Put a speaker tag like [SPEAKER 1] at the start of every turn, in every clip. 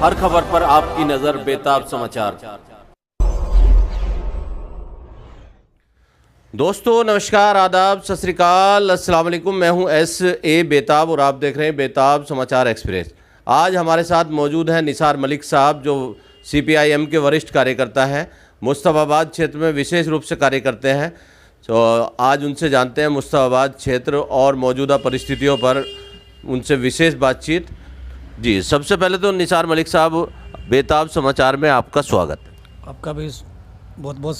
[SPEAKER 1] हर खबर पर आपकी नजर बेताब समाचार। दोस्तों नमस्कार, आदाब, सत श्री अकाल, अस्सलाम वालेकुम। मैं हूं S.A. बेताब और आप देख रहे हैं बेताब समाचार एक्सप्रेस। आज हमारे साथ मौजूद हैं निसार मलिक साहब, जो CPIM के वरिष्ठ कार्यकर्ता हैं, मुस्तफ़ाबाद क्षेत्र में विशेष रूप से कार्य करते हैं। तो आज उनसे जानते हैं मुस्तफ़ाबाद क्षेत्र और मौजूदा परिस्थितियों पर उनसे विशेष बातचीत। जी, सबसे पहले तो निसार मलिक साहब, बेताब समाचार में आपका स्वागत।
[SPEAKER 2] आपका भी बहुत बहुत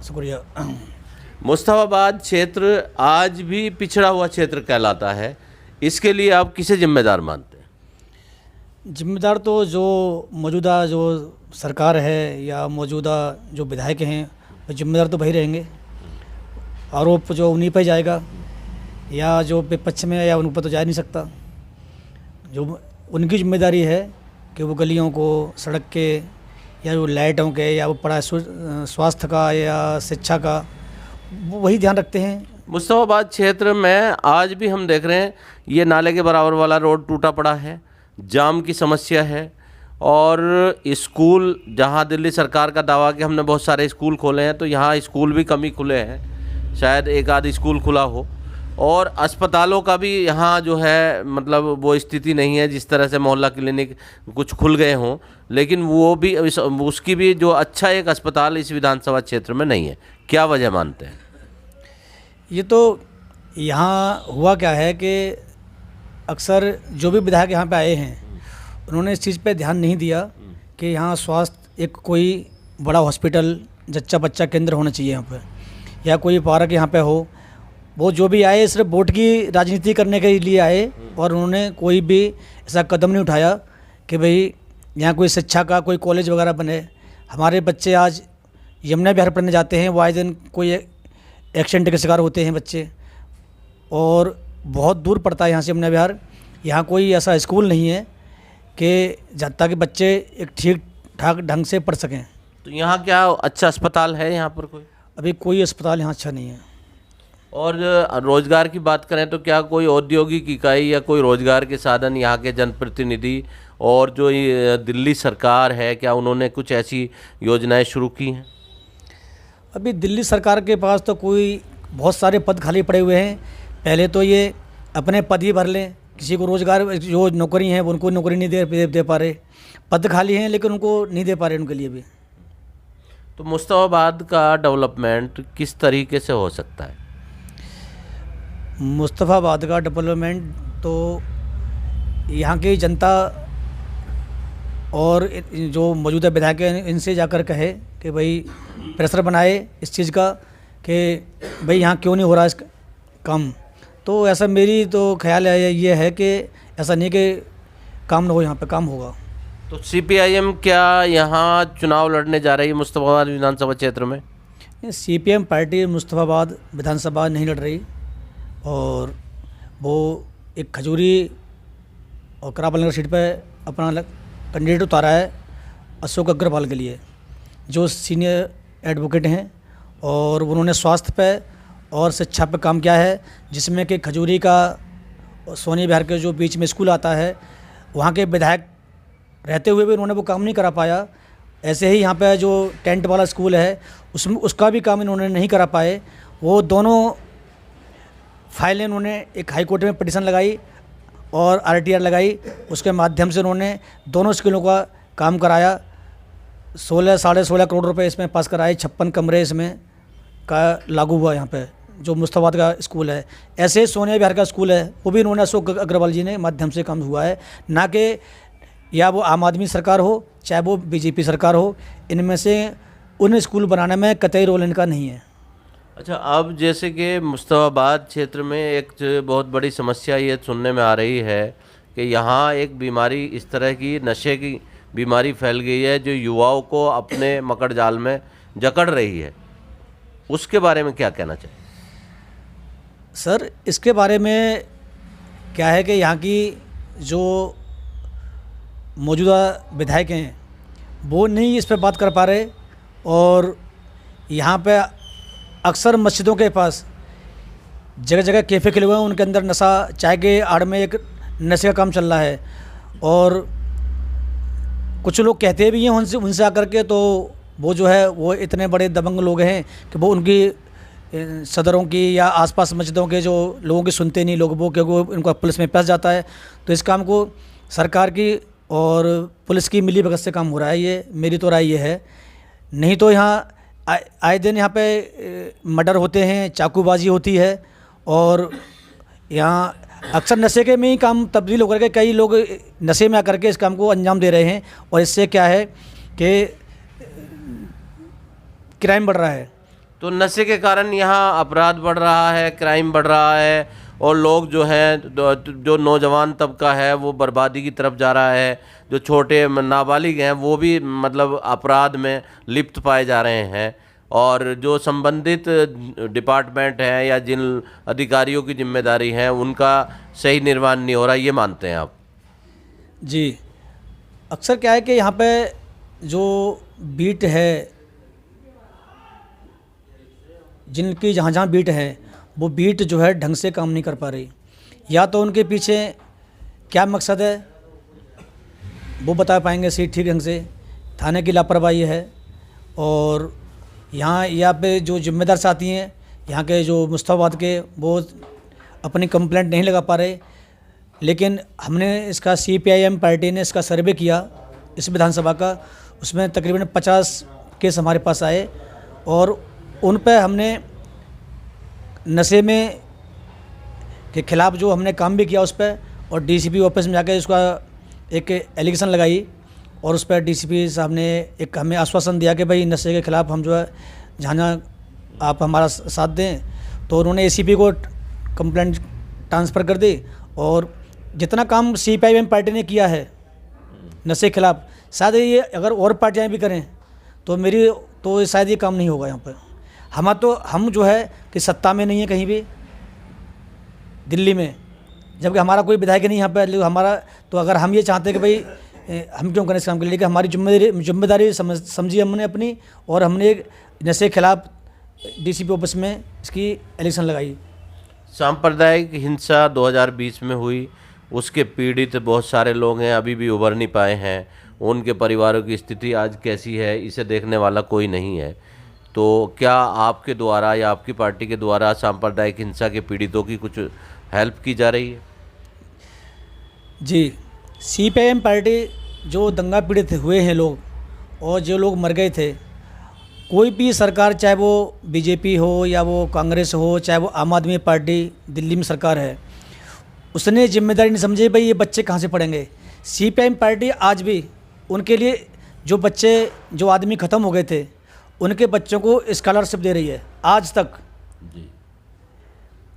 [SPEAKER 2] शुक्रिया।
[SPEAKER 1] मुस्तफ़ाबाद क्षेत्र आज भी पिछड़ा हुआ क्षेत्र कहलाता है, इसके लिए आप किसे जिम्मेदार मानते हैं?
[SPEAKER 2] जिम्मेदार तो जो मौजूदा जो सरकार है या मौजूदा जो विधायक हैं, वो जिम्मेदार तो वही रहेंगे। आरोप जो उन्हीं पर जाएगा, या जो विपक्ष में या उन पर तो जा नहीं सकता। जो उनकी जिम्मेदारी है कि वो गलियों को, सड़क के, या जो लाइटों के, या वो पढ़ाई स्वास्थ्य का या शिक्षा का, वो वही ध्यान रखते हैं।
[SPEAKER 1] मुस्तफ़ाबाद क्षेत्र में आज भी हम देख रहे हैं ये नाले के बराबर वाला रोड टूटा पड़ा है, जाम की समस्या है, और स्कूल, जहां दिल्ली सरकार का दावा कि हमने बहुत सारे स्कूल खोले हैं, तो यहाँ स्कूल भी कम ही खुले हैं, शायद एक आध स्कूल खुला हो। और अस्पतालों का भी यहाँ जो है मतलब वो स्थिति नहीं है, जिस तरह से मोहल्ला क्लिनिक कुछ खुल गए हों, लेकिन वो भी उसकी भी जो अच्छा एक अस्पताल इस विधानसभा क्षेत्र में नहीं है। क्या वजह मानते हैं?
[SPEAKER 2] ये तो यहाँ हुआ क्या है कि अक्सर जो भी विधायक यहाँ पे आए हैं, उन्होंने इस चीज़ पे ध्यान नहीं दिया कि यहाँ स्वास्थ्य एक कोई बड़ा हॉस्पिटल, जच्चा बच्चा केंद्र होना चाहिए यहाँ पे, या कोई पार्क यहाँ पे हो। वो जो भी आए सिर्फ वोट की राजनीति करने के लिए आए, और उन्होंने कोई भी ऐसा कदम नहीं उठाया कि भाई यहाँ कोई शिक्षा का कोई कॉलेज वगैरह बने। हमारे बच्चे आज यमुना विहार पढ़ने जाते हैं, वो आए दिन कोई एक्सीडेंट के शिकार होते हैं बच्चे, और बहुत दूर पड़ता है यहाँ से यमुना विहार। यहाँ कोई ऐसा स्कूल नहीं है कि जब तक बच्चे एक ठीक ठाक ढंग से पढ़ सकें।
[SPEAKER 1] तो यहाँ क्या अच्छा अस्पताल है यहाँ पर? कोई
[SPEAKER 2] अभी कोई अस्पताल यहाँ अच्छा नहीं है।
[SPEAKER 1] और रोजगार की बात करें तो क्या कोई औद्योगिक इकाई या कोई रोजगार के साधन यहाँ के जनप्रतिनिधि और जो ये दिल्ली सरकार है, क्या उन्होंने कुछ ऐसी योजनाएं शुरू की हैं?
[SPEAKER 2] अभी दिल्ली सरकार के पास तो कोई बहुत सारे पद खाली पड़े हुए हैं। पहले तो ये अपने पद ही भर लें, किसी को रोज़गार, जो नौकरी हैं उनको नौकरी नहीं दे पा रहे। पद खाली हैं लेकिन उनको नहीं दे पा रहे उनके लिए भी।
[SPEAKER 1] तो मुस्तफ़ाबाद का डेवलपमेंट किस तरीके से हो सकता है?
[SPEAKER 2] मुस्तफ़ाबाद का डेवलपमेंट तो यहाँ की जनता और जो मौजूदा विधायक हैं, इनसे जाकर कहे कि भाई प्रेशर बनाए इस चीज़ का कि भाई यहाँ क्यों नहीं हो रहा इसका काम। तो ऐसा मेरी तो ख्याल है, ये है कि ऐसा नहीं कि काम ना हो, यहाँ पे काम होगा।
[SPEAKER 1] तो CPIM क्या यहाँ चुनाव लड़ने जा रही है मुस्तफ़ाबाद विधानसभा क्षेत्र में?
[SPEAKER 2] CPM पार्टी मुस्तफ़ाबाद विधानसभा नहीं लड़ रही, और वो एक खजूरी और कराबल नगर सीट पर अपना कैंडिडेट उतारा है अशोक अग्रवाल के लिए, जो सीनियर एडवोकेट हैं, और उन्होंने स्वास्थ्य पे और शिक्षा पे काम किया है, जिसमें कि खजूरी का सोनी विहार के जो बीच में स्कूल आता है, वहाँ के विधायक रहते हुए भी उन्होंने वो काम नहीं करा पाया। ऐसे ही यहाँ पे जो टेंट वाला स्कूल है, उसका भी काम इन्होंने नहीं करा पाए। वो दोनों फाइलें उन्होंने एक हाई कोर्ट में पिटीशन लगाई और RTR लगाई, उसके माध्यम से उन्होंने दोनों स्कूलों का काम कराया। 16-16.5 करोड़ रुपए इसमें पास कराए, 56 कमरे इसमें का लागू हुआ यहाँ पे, जो मुस्तफ़ाबाद का स्कूल है। ऐसे सोनिया विहार का स्कूल है, वो भी इन्होंने अशोक अग्रवाल जी ने माध्यम से काम हुआ है, ना कि या वो आम आदमी सरकार हो चाहे वो BJP सरकार हो, इनमें से उन स्कूल बनाने में कतई रोल इनका नहीं है।
[SPEAKER 1] अच्छा, अब जैसे कि मुस्तफ़ाबाद क्षेत्र में एक जो बहुत बड़ी समस्या ये सुनने में आ रही है कि यहाँ एक बीमारी, इस तरह की नशे की बीमारी फैल गई है जो युवाओं को अपने मकड़ जाल में जकड़ रही है, उसके बारे में क्या कहना चाहिए?
[SPEAKER 2] सर, इसके बारे में क्या है कि यहाँ की जो मौजूदा विधायक हैं वो नहीं इस पर बात कर पा रहे, और यहाँ पे अक्सर मस्जिदों के पास जगह जगह कैफ़े खुले हुए हैं, उनके अंदर नशा, चाय के आड़ में एक नशे का काम चल रहा है। और कुछ लोग कहते भी हैं उनसे उनसे आकर के, तो वो जो है वो इतने बड़े दबंग लोग हैं कि वो उनकी सदरों की या आसपास मस्जिदों के जो लोगों की सुनते नहीं लोग, वो क्योंकि वो उनका पुलिस में फंस जाता है। तो इस काम को सरकार की और पुलिस की मिली भगत से काम हो रहा है, ये मेरी तो राय ये है। नहीं तो यहाँ आए दिन यहाँ पे मर्डर होते हैं, चाकूबाजी होती है, और यहाँ अक्सर नशे के में ही काम तब्दील होकर के कई लोग नशे में आकर के इस काम को अंजाम दे रहे हैं, और इससे क्या है कि क्राइम बढ़ रहा है।
[SPEAKER 1] तो नशे के कारण यहाँ अपराध बढ़ रहा है, क्राइम बढ़ रहा है, और लोग जो हैं जो नौजवान तबका है वो बर्बादी की तरफ जा रहा है। जो छोटे नाबालिग हैं वो भी मतलब अपराध में लिप्त पाए जा रहे हैं, और जो संबंधित डिपार्टमेंट हैं या जिन अधिकारियों की जिम्मेदारी है उनका सही निर्वहन नहीं हो रहा, ये मानते हैं आप?
[SPEAKER 2] जी, अक्सर क्या है कि यहाँ पे जो बीट है, जिनकी जहाँ जहाँ बीट है, वो बीट जो है ढंग से काम नहीं कर पा रही। या तो उनके पीछे क्या मकसद है वो बता पाएंगे सही ठीक ढंग से, थाने की लापरवाही है, और यहाँ पे जो जिम्मेदार साथी हैं यहाँ के जो मुस्तफाबाद के, वो अपनी कंप्लेंट नहीं लगा पा रहे। लेकिन हमने इसका CPIM पार्टी ने इसका सर्वे किया इस विधानसभा का, उसमें तकरीबन 50 केस हमारे पास आए, और उन पे हमने नशे में के खिलाफ जो हमने काम भी किया उस पर, और DCP ऑफिस में जाकर उसका एक एलिगेशन लगाई, और उस पर DCP साहब ने एक हमें आश्वासन दिया कि भाई नशे के खिलाफ हम जो है जहाँ जहाँ आप हमारा साथ दें। तो उन्होंने ACP को कंप्लेंट ट्रांसफ़र कर दी, और जितना काम CPIM पार्टी ने किया है नशे के खिलाफ, शायद ये अगर और पार्टियाँ भी करें तो शायद ये काम नहीं होगा यहाँ पर। हम जो है कि सत्ता में नहीं है कहीं भी दिल्ली में, जबकि हमारा कोई विधायक नहीं यहाँ पर हमारा। तो अगर हम ये चाहते हैं कि भाई हम क्यों करें इस काम के लिए, लेकिन हमारी जिम्मेदारी समझी हमने अपनी, और हमने नशे के खिलाफ DCP ऑफिस में इसकी इलेक्शन लगाई।
[SPEAKER 1] सांप्रदायिक हिंसा 2020 में हुई, उसके पीड़ित बहुत सारे लोग हैं, अभी भी उभर नहीं पाए हैं। उनके परिवारों की स्थिति आज कैसी है इसे देखने वाला कोई नहीं है। तो क्या आपके द्वारा या आपकी पार्टी के द्वारा सांप्रदायिक हिंसा के पीड़ितों की कुछ हेल्प की जा रही है?
[SPEAKER 2] जी, CPIM पार्टी जो दंगा पीड़ित हुए हैं लोग, और जो लोग मर गए थे, कोई भी सरकार, चाहे वो BJP हो या वो कांग्रेस हो, चाहे वो आम आदमी पार्टी दिल्ली में सरकार है, उसने जिम्मेदारी नहीं समझी भाई ये बच्चे कहाँ से पढ़ेंगे। CPIM पार्टी आज भी उनके लिए जो बच्चे जो आदमी ख़त्म हो गए थे उनके बच्चों को स्कॉलरशिप दे रही है आज तक।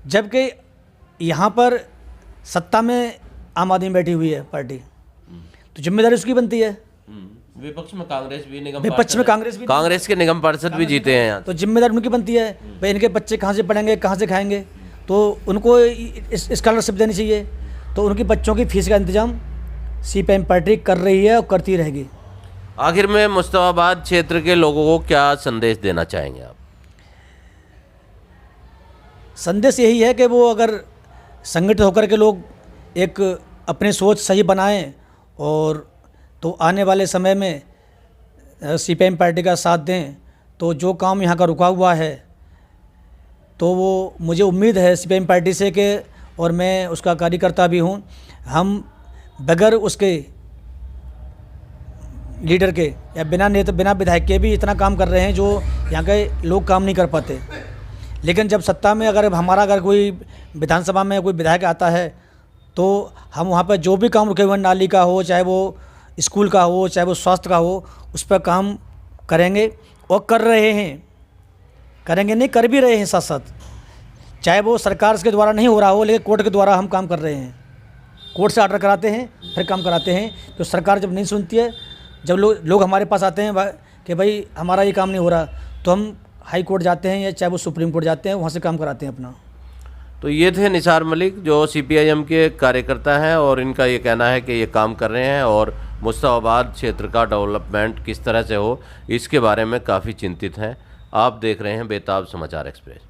[SPEAKER 2] जबकि यहाँ पर सत्ता में आम आदमी बैठी हुई है पार्टी, तो जिम्मेदारी उसकी बनती है।
[SPEAKER 1] विपक्ष में कांग्रेस भी, कांग्रेस के निगम पार्षद भी जीते हैं यहाँ,
[SPEAKER 2] तो जिम्मेदारी उनकी बनती है भाई इनके बच्चे कहाँ से पढ़ेंगे, कहाँ से खाएंगे, तो उनको स्कॉलरशिप देनी चाहिए। तो उनकी बच्चों की फीस का इंतजाम CPIM पार्टी कर रही है और करती रहेगी।
[SPEAKER 1] आखिर में मुस्तफाबाद क्षेत्र के लोगों को क्या संदेश देना चाहेंगे आप?
[SPEAKER 2] संदेश यही है कि वो अगर संगठित होकर के लोग एक अपनी सोच सही बनाएं, और तो आने वाले समय में CPIM पार्टी का साथ दें, तो जो काम यहाँ का रुका हुआ है, तो वो मुझे उम्मीद है CPIM पार्टी से कि, और मैं उसका कार्यकर्ता भी हूँ, हम बगैर उसके लीडर के या बिना नेता बिना विधायक के भी इतना काम कर रहे हैं जो यहाँ के लोग काम नहीं कर पाते। लेकिन जब सत्ता में अगर कोई विधानसभा में कोई विधायक आता है, तो हम वहाँ पर जो भी काम रुके हुए, नाली का हो, चाहे वो स्कूल का हो, चाहे वो स्वास्थ्य का हो, उस पर काम करेंगे, और कर रहे हैं, करेंगे नहीं कर भी रहे हैं साथ साथ। चाहे वो सरकार के द्वारा नहीं हो रहा हो, लेकिन कोर्ट के द्वारा हम काम कर रहे हैं, कोर्ट से ऑर्डर कराते हैं, फिर काम कराते हैं। तो सरकार जब नहीं सुनती है, जब लोग हमारे पास आते हैं कि भाई हमारा ये काम नहीं हो रहा, तो हम हाई कोर्ट जाते हैं या चाहे वो सुप्रीम कोर्ट जाते हैं, वहाँ से काम कराते हैं अपना।
[SPEAKER 1] तो ये थे निसार मलिक जो CPIM के कार्यकर्ता हैं, और इनका ये कहना है कि ये काम कर रहे हैं और मुस्तफाबाद क्षेत्र का डेवलपमेंट किस तरह से हो इसके बारे में काफ़ी चिंतित हैं। आप देख रहे हैं बेताब समाचार एक्सप्रेस।